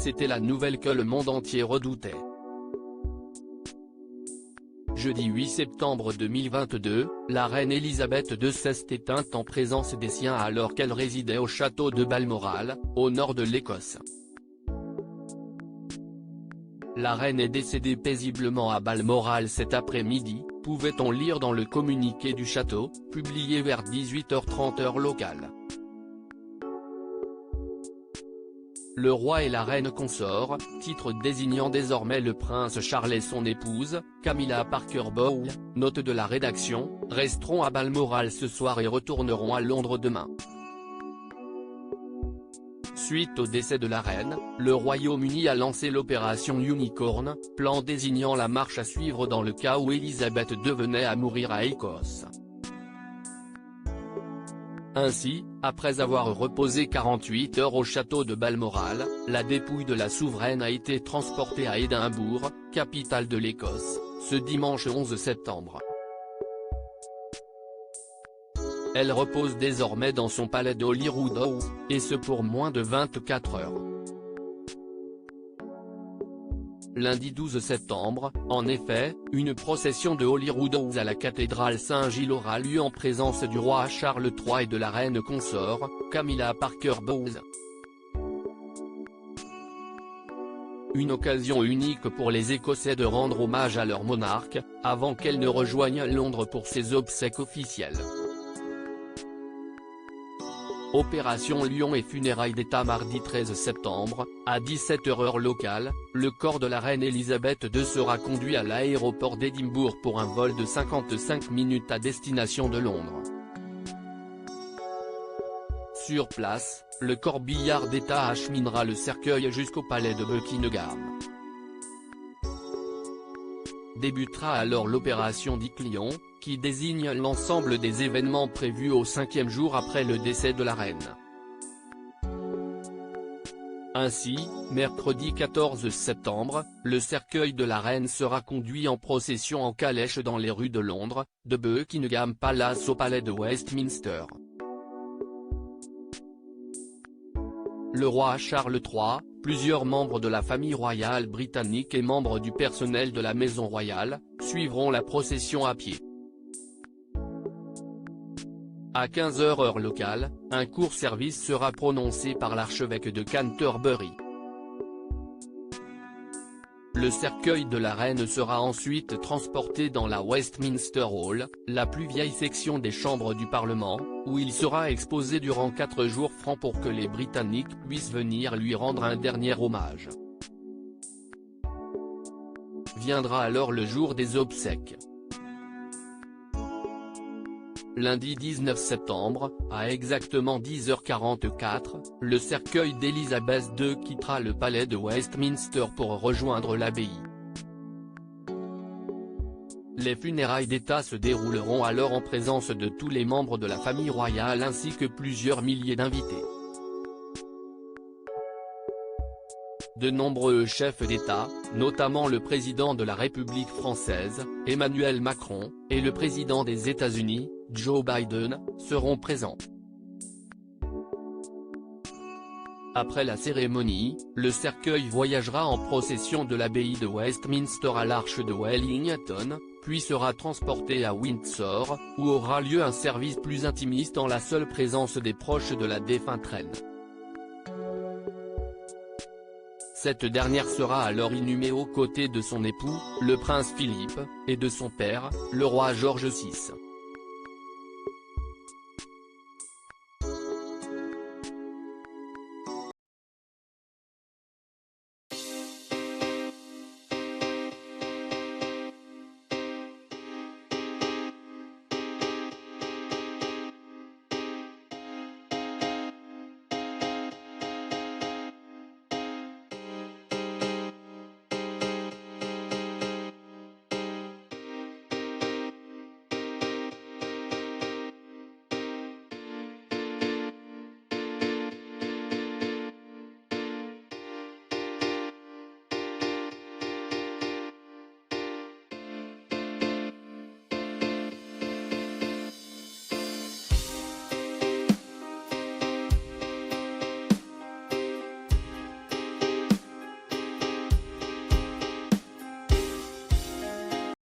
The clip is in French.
C'était la nouvelle que le monde entier redoutait. Jeudi 8 septembre 2022, la reine Elisabeth II s'est éteinte en présence des siens alors qu'elle résidait au château de Balmoral, au nord de l'Écosse. La reine est décédée paisiblement à Balmoral cet après-midi, pouvait-on lire dans le communiqué du château, publié vers 18h30 heure locale. Le roi et la reine consort, titre désignant désormais le prince Charles et son épouse, Camilla Parker Bowles, note de la rédaction, resteront à Balmoral ce soir et retourneront à Londres demain. Suite au décès de la reine, le Royaume-Uni a lancé l'opération Unicorn, plan désignant la marche à suivre dans le cas où Elisabeth II venait à mourir à Écosse. Ainsi, après avoir reposé 48 heures au château de Balmoral, la dépouille de la souveraine a été transportée à Édimbourg, capitale de l'Écosse, ce dimanche 11 septembre. Elle repose désormais dans son palais de Holyrood, et ce pour moins de 24 heures. Lundi 12 septembre, en effet, une procession de Holyrood à la cathédrale Saint-Gilles aura lieu en présence du roi Charles III et de la reine consort, Camilla Parker Bowles. Une occasion unique pour les Écossais de rendre hommage à leur monarque, avant qu'elle ne rejoigne Londres pour ses obsèques officielles. Opération Lion et funérailles d'État mardi 13 septembre, à 17h heure locale, le corps de la reine Elisabeth II sera conduit à l'aéroport d'Édimbourg pour un vol de 55 minutes à destination de Londres. Sur place, le corbillard d'État acheminera le cercueil jusqu'au palais de Buckingham. Débutera alors l'opération Lion, qui désigne l'ensemble des événements prévus au 5e jour après le décès de la reine. Ainsi, mercredi 14 septembre, le cercueil de la reine sera conduit en procession en calèche dans les rues de Londres, de Buckingham Palace au palais de Westminster. Le roi Charles III, plusieurs membres de la famille royale britannique et membres du personnel de la maison royale, suivront la procession à pied. À 15h heure locale, un court service sera prononcé par l'archevêque de Canterbury. Le cercueil de la reine sera ensuite transporté dans la Westminster Hall, la plus vieille section des chambres du Parlement, où il sera exposé durant 4 jours francs pour que les Britanniques puissent venir lui rendre un dernier hommage. Viendra alors le jour des obsèques. Lundi 19 septembre, à exactement 10h44, le cercueil d'Elisabeth II quittera le palais de Westminster pour rejoindre l'abbaye. Les funérailles d'État se dérouleront alors en présence de tous les membres de la famille royale ainsi que plusieurs milliers d'invités. De nombreux chefs d'État, notamment le président de la République française, Emmanuel Macron, et le président des États-Unis, Joe Biden, seront présents. Après la cérémonie, le cercueil voyagera en procession de l'abbaye de Westminster à l'arche de Wellington, puis sera transporté à Windsor, où aura lieu un service plus intimiste en la seule présence des proches de la défunte reine. Cette dernière sera alors inhumée aux côtés de son époux, le prince Philippe, et de son père, le roi George VI.